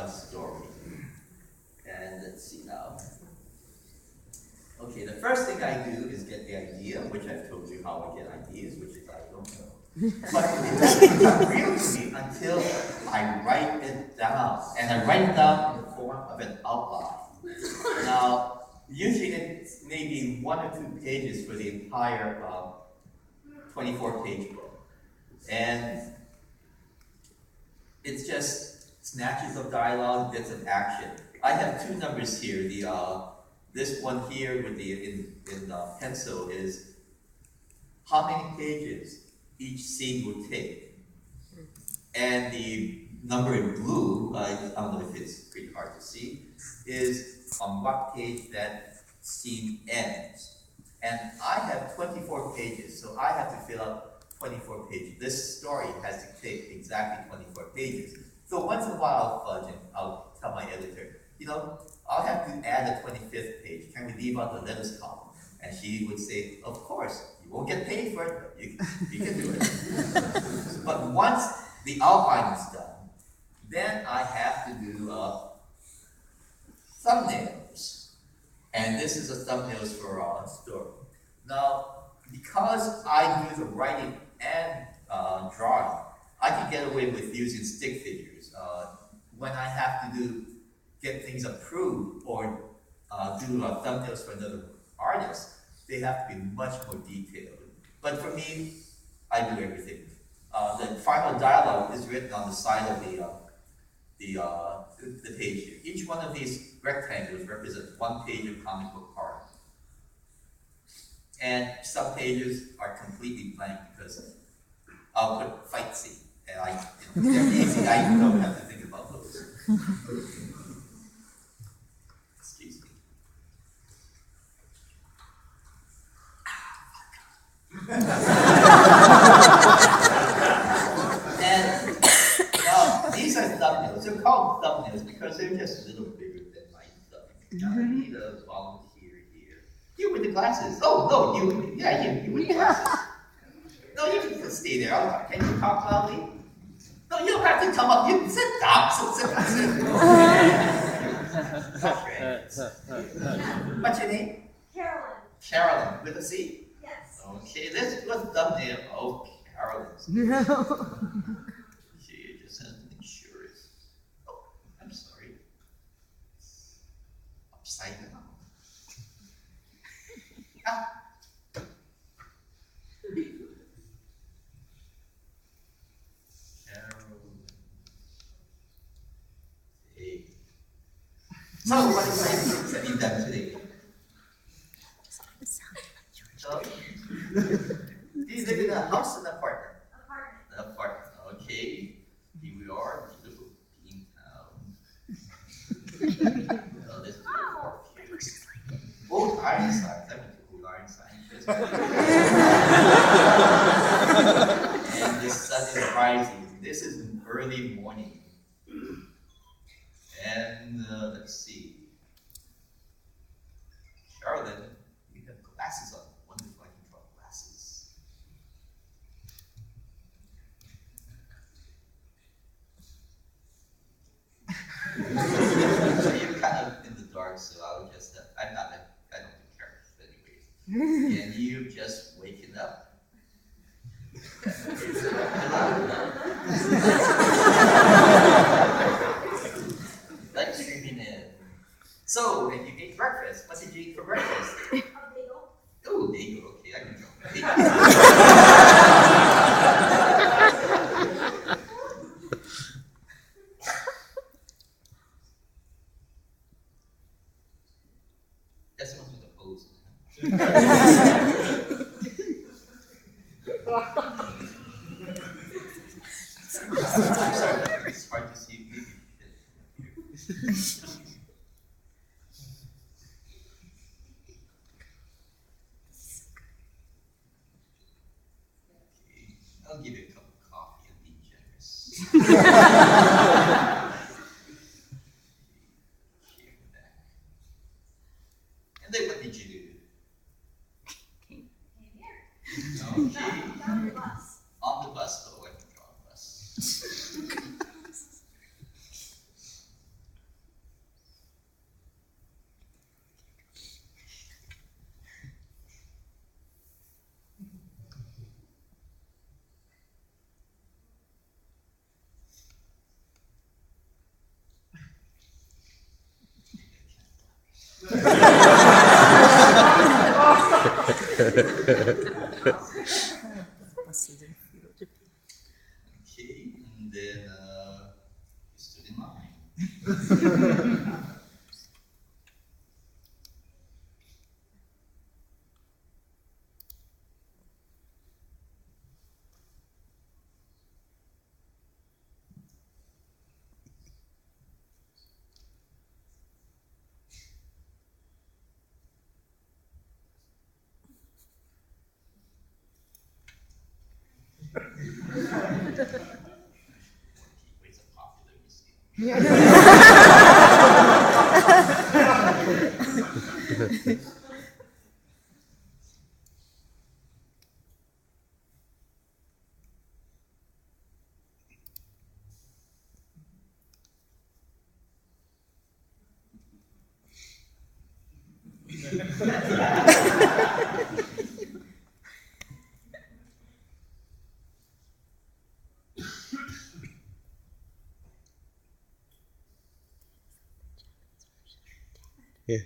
story. And let's see now. Okay, the first thing I do is get the idea, which I've told you how I get ideas, which is I don't know. But it doesn't become real to me until I write it down. And I write it down in the form of an outline. Now, usually it's maybe 1 or 2 pages for the entire 24-page book. And it's just snatches of dialogue, bits of action. I have 2 numbers here. This one here with the in pencil is how many pages each scene will take. And the number in blue, I don't know if it's pretty hard to see, is on what page that scene ends. And I have 24 pages, so I have to fill out 24 pages. This story has to take exactly 24 pages. So once in a while I'll fudge and I'll tell my editor, I'll have to add a 25th page. Can we leave out the letters column? And she would say, of course, you won't get paid for it, but you can do it. But once the outline is done, then I have to do thumbnails. And this is a thumbnails for our story. Now, because I do the writing and drawing, I can get away with using stick figures. When I have to get things approved or do thumbnails for another artist, they have to be much more detailed. But for me, I do everything. The final dialogue is written on the side of the page here. Each one of these rectangles represents 1 page of comic book art. And some pages are completely blank because I'll put fight scene. And they're easy, I don't have to think about those. Excuse me. And now, these are thumbnails. They're called thumbnails because they're just a little bigger than my thumb. I need a volunteer here. You with the glasses. Oh, no, you with the glasses. No, you can stay there. Can you talk loudly? No, you don't have to come up. You can sit down. Sit. What's your name? Carolyn. Carolyn, with a C? Yes. Okay, let's do a thumbnail. Oh, Carolyn's. She just has an insurance. Oh, I'm sorry. Upside down. Ah. So, what exciting things have you done today? So, do you live in a house or an apartment? Apartment. An apartment. Okay. Here we are, beautiful Bean Town. Oh, this is the park here. Old Ironside. I went to Old Ironside. And the sun is rising. This is an early morning. And let's see. Charlotte, you have glasses on. Wonderful, I can draw glasses. So you're kind of in the dark, so I'll just, I don't do characters anyways. And you just waking up. Like streaming in. So, and you ate breakfast. What did you eat for breakfast? A bagel. Oh, bagel. Okay, I can draw bagel. That's the one with the pose. I'm sorry, it's hard to see. I'll give you a cup of coffee and be generous. And then what did you do? Came here. Okay. Down the bus. On the bus, oh, I can draw a bus. Okay, and then you stood in line. It's a popular museum. Yeah.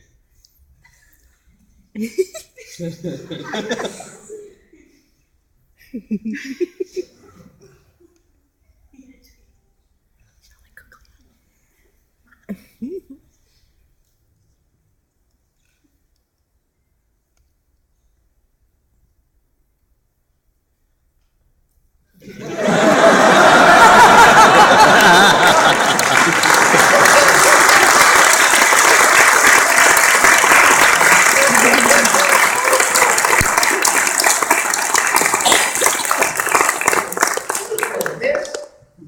So this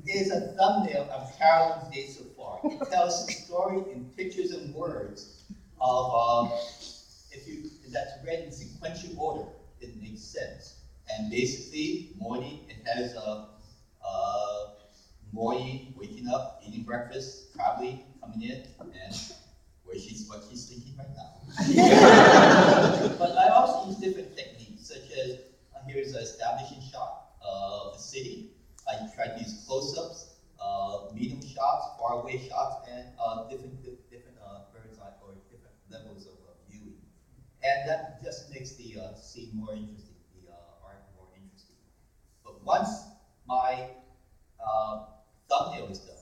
is a thumbnail of Carolyn's Day So Far. It tells the story in pictures and words of, if you, that's read in sequential order, it makes sense. And basically, morning, it has Morty waking up, eating breakfast, probably coming in, and what she's thinking right now. But I also use different techniques, such as here's an establishing shot of the city. I try to use close-ups, medium shots, far-away shots, and different bird's eye or different levels of viewing. And that just makes the scene more interesting, the art more interesting. But once my thumbnail is done,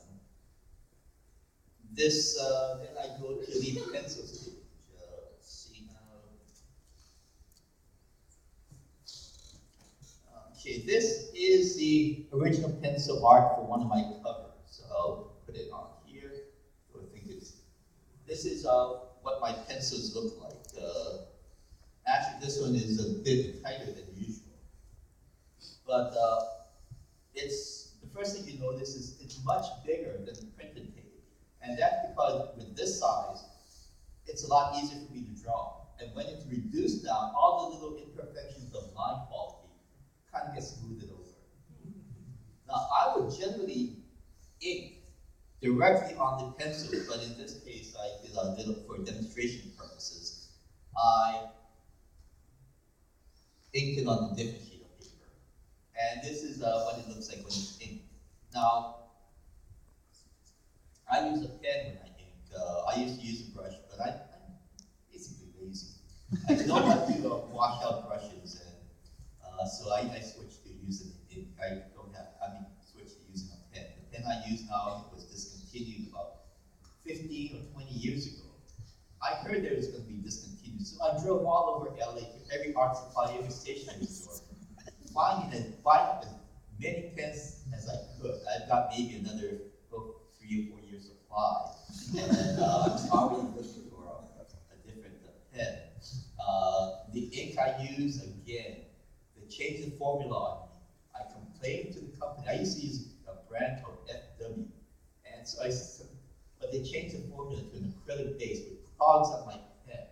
this then I go to the pencil stage. Let's see now. Okay, this is the original pencil art for one of my covers. So I'll put it on here. So I think this is what my pencils look like. Actually, this one is a bit tighter than usual. But it's the first thing you notice is it's much bigger than the printed page. And that's because with this size, it's a lot easier for me to draw. And when it's reduced down, all the little imperfections of line quality kind of get smoothed over. Now, I would generally ink directly on the pencil, but in this case, I did a little for demonstration purposes. I inked it on a different sheet of paper. And this is what it looks like when it's inked. Now, I use a pen when I ink. I used to use a brush, but I'm basically lazy. I don't like to wash out brushes, and so I switched to using ink. Switched to using a pen. The pen I use now was discontinued about 15 or 20 years ago. I heard there was going to be discontinued, so I drove all over LA to every art supply, every stationery store, buying as many pens as I could. I've got maybe another 3 or 4 years supply, and I'm already looking for a different pen. The ink I use, again, they changed the formula on me. I complained to the company. I used to use a brand called FW, and but they changed the formula to an acrylic base, which clogs up my pen.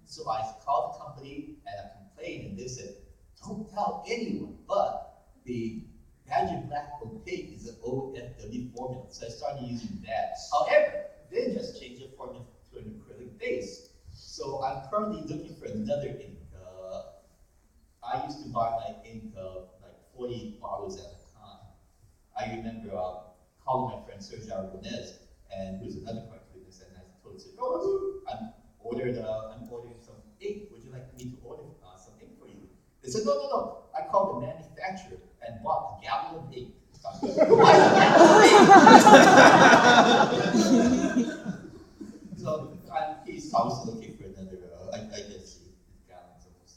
So I called the company and I complained, and they said, "Don't tell anyone, but the Badger Black Opaque is an old FW formula." So I started using that. However, they just changed the formula to an acrylic base. So I'm currently looking for another ink. I used to buy my ink like 40 bottles at a time. I remember calling my friend Sergio Aragonés, and who's another cartoonist, and I told him, "Oh, I'm ordering some ink. Would you like me to order some ink for you?" said, no, I called the manufacturer and bought a gallon of ink. So he's also looking for another, I guess his gallon's almost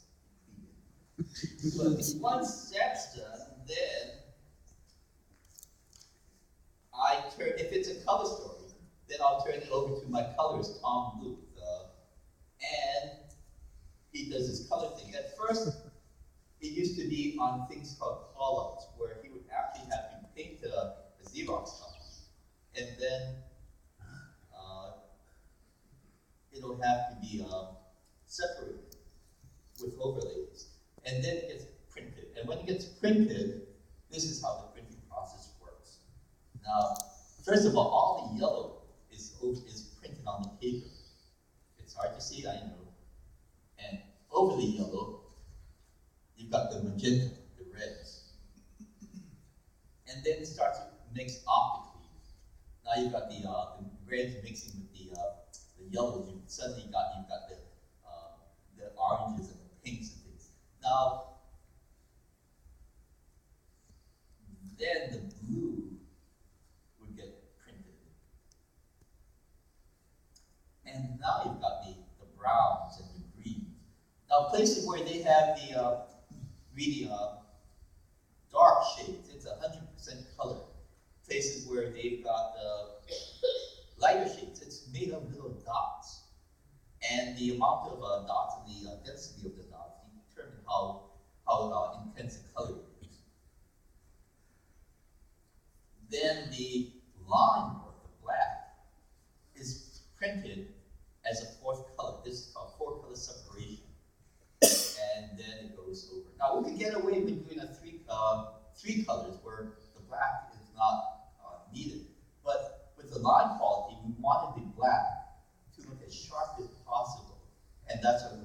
depleted. But once that's done, then if it's a color story, then I'll turn it over to my colorist, Tom Booth, and he does his color thing. At first, it used to be on things called call-outs, where he would actually have to paint a Xerox copy, and then it'll have to be separated with overlays, and then it gets printed. And when it gets printed, this is how the printing process works. Now, first of all the yellow is printed on the paper. It's hard to see, I know. And over the yellow, you've got the magenta, the reds. And then it starts to mix optically. Now you've got the reds mixing with the yellows. Suddenly you've got the oranges and the pinks and things. Now, then the blue would get printed. And now you've got the browns and the greens. Now, places where they have the really dark shades, it's 100% color. Places where they've got lighter shades, it's made of little dots. And the amount of dots and the density of the dots determine how intense the color is. Then the line, or the black, is printed as a fourth color. This is called 4-color separation. And then it goes over. Now we could get away with doing three colors where the black is not needed. But with the line quality, we wanted the black to look as sharp as possible. And that's what